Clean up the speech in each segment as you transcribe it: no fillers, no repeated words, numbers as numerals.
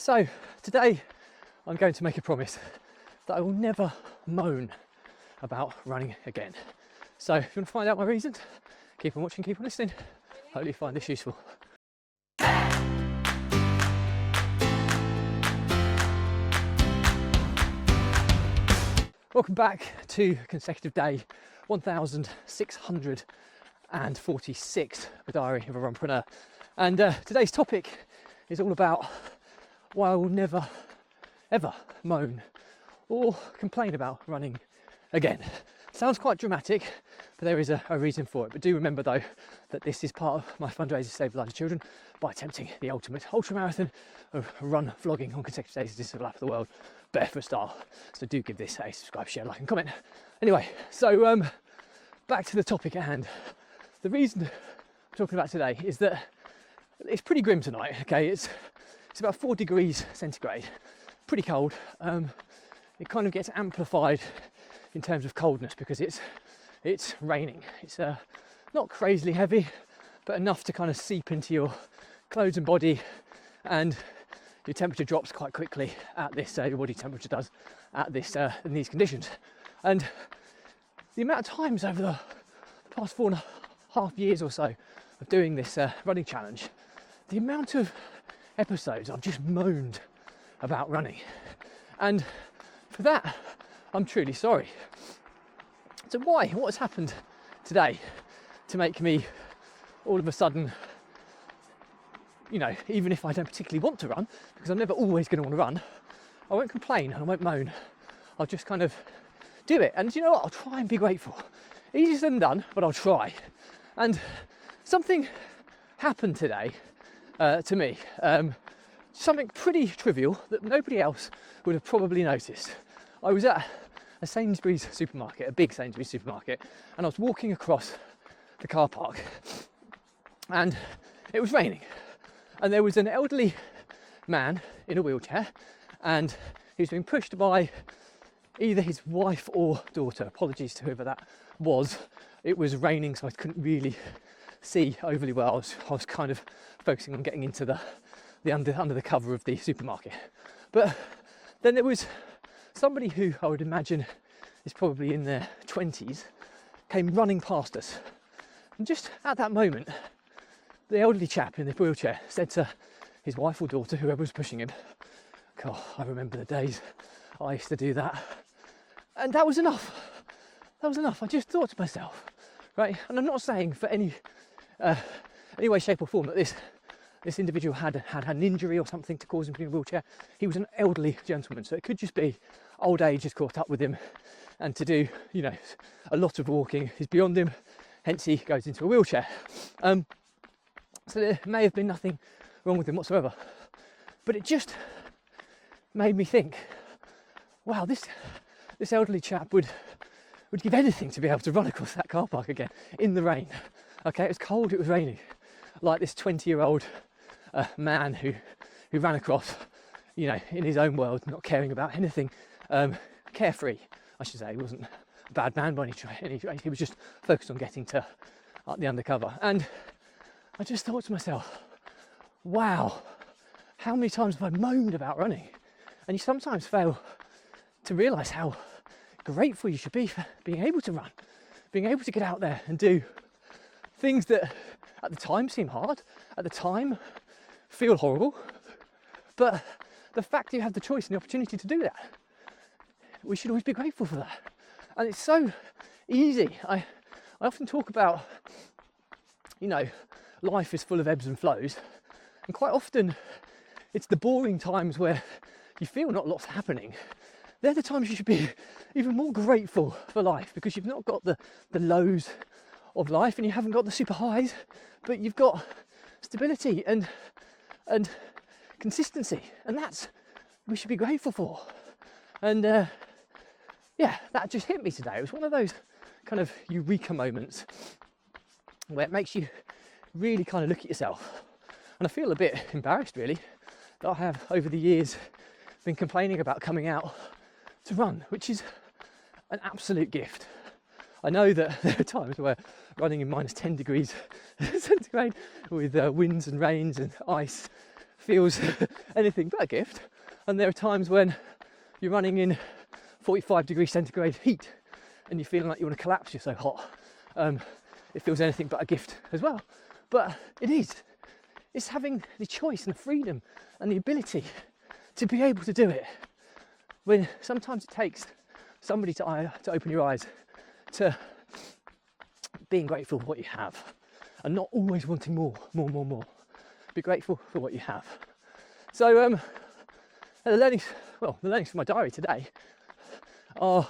So today I'm going to make a promise that I will never moan about running again. So if you want to find out my reasons, keep on watching, keep on listening. Hopefully you find this useful. Welcome back to consecutive day 1646, the diary of a runpreneur. And today's topic is all about why I will never ever moan or complain about running again. Sounds quite dramatic, but there is a reason for it. But do remember though that this is part of my fundraiser to save the lives of children by attempting the ultimate ultra marathon of run vlogging on consecutive days of this life of the world, barefoot style. So do give this a subscribe, share, like and comment. Anyway, so back to the topic at hand. The reason I'm talking about today is that it's pretty grim tonight. Okay, it's about 4 degrees centigrade, pretty cold. It kind of gets amplified in terms of coldness because it's raining. It's not crazily heavy, but enough to kind of seep into your clothes and body, and your temperature drops quite quickly at this. Your body temperature does at this in these conditions. And the amount of times over the past 4.5 years or so of doing this running challenge, the amount of episodes I've just moaned about running, and for that I'm truly sorry. So what's happened today to make me all of a sudden, you know, even if I don't particularly want to run, because I'm never always going to want to run, I won't complain and I won't moan. I'll just kind of do it. And you know what, I'll try and be grateful. Easier said than done, but I'll try. And something happened today to me, something pretty trivial that nobody else would have probably noticed. I was at a Sainsbury's supermarket, a big Sainsbury's supermarket, and I was walking across the car park, and it was raining, and there was an elderly man in a wheelchair, and he was being pushed by either his wife or daughter. Apologies to whoever that was. It was raining, so I couldn't really see overly well. I was kind of focusing on getting into the under the cover of the supermarket. But then there was somebody who I would imagine is probably in their 20s came running past us, and just at that moment the elderly chap in the wheelchair said to his wife or daughter, whoever was pushing him, God, I remember the days I used to do that. And that was enough. I just thought to myself, right, and I'm not saying for any way, shape or form that this individual had an injury or something to cause him to be in a wheelchair. He was an elderly gentleman, so it could just be old age has caught up with him, and to do, you know, a lot of walking is beyond him, hence he goes into a wheelchair. So there may have been nothing wrong with him whatsoever, but it just made me think, wow, this elderly chap would give anything to be able to run across that car park again in the rain. Okay, it was cold, it was raining, like this 20-year-old man who ran across, you know, in his own world, not caring about anything, carefree, I should say. He wasn't a bad man by any stretch. He was just focused on getting to the undercover. And I just thought to myself, wow, how many times have I moaned about running? And you sometimes fail to realise how grateful you should be for being able to run, being able to get out there and do things that at the time seem hard, at the time feel horrible, but the fact that you have the choice and the opportunity to do that, we should always be grateful for that. And it's so easy. I often talk about, you know, life is full of ebbs and flows, and quite often it's the boring times where you feel not lots happening. They're the times you should be even more grateful for life, because you've not got the lows of life and you haven't got the super highs, but you've got stability and consistency, and that's we should be grateful for. And yeah, that just hit me today. It was one of those kind of eureka moments where it makes you really kind of look at yourself. And I feel a bit embarrassed really that I have over the years been complaining about coming out to run, which is an absolute gift. I know that there are times where running in minus 10 degrees centigrade with winds and rains and ice feels anything but a gift. And there are times when you're running in 45 degrees centigrade heat and you're feeling like you want to collapse, you're so hot. It feels anything but a gift as well. But it's having the choice and the freedom and the ability to be able to do it, when sometimes it takes somebody to open your eyes to being grateful for what you have and not always wanting more. Be grateful for what you have. So the learnings from my diary today are,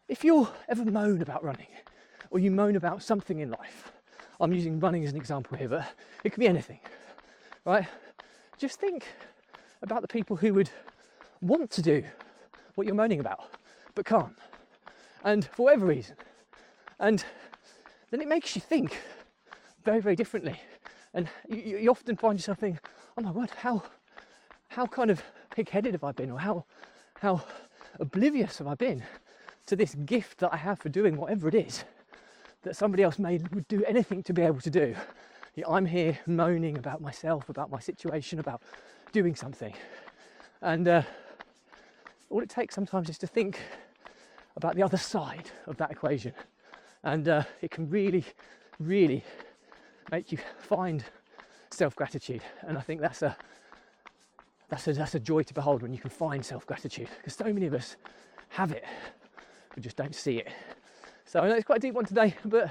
if you ever moan about running or you moan about something in life, I'm using running as an example here, but it could be anything, right? Just think about the people who would want to do what you're moaning about but can't, and for whatever reason. And then it makes you think very, very differently. And you often find yourself thinking, oh my word, how kind of pig-headed have I been, or how oblivious have I been to this gift that I have for doing whatever it is that somebody else would do anything to be able to do. I'm here moaning about myself, about my situation, about doing something. And all it takes sometimes is to think about the other side of that equation. And it can really, really make you find self-gratitude. And I think that's a joy to behold, when you can find self-gratitude, because so many of us have it, we just don't see it. So I know it's quite a deep one today, but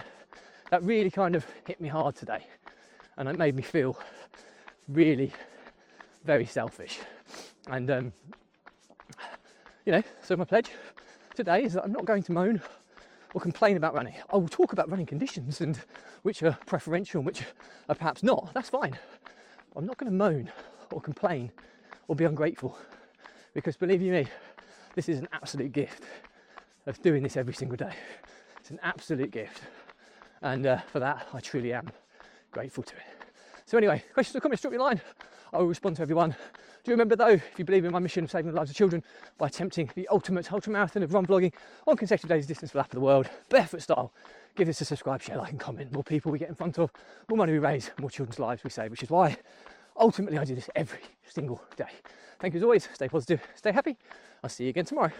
that really kind of hit me hard today, and it made me feel really very selfish. And so my pledge today is that I'm not going to moan or complain about running. I will talk about running conditions and which are preferential and which are perhaps not. That's fine. I'm not going to moan or complain or be ungrateful, because believe you me, this is an absolute gift of doing this every single day. It's an absolute gift, and for that I truly am grateful to it. So anyway, questions or comments, drop your line. I will respond to everyone. Do remember though, if you believe in my mission of saving the lives of children by attempting the ultimate ultra marathon of run vlogging on consecutive days, distance for lap of the world, barefoot style, give this a subscribe, share, like and comment. More people we get in front of, more money we raise, more children's lives we save, which is why ultimately I do this every single day. Thank you as always. Stay positive, stay happy. I'll see you again tomorrow.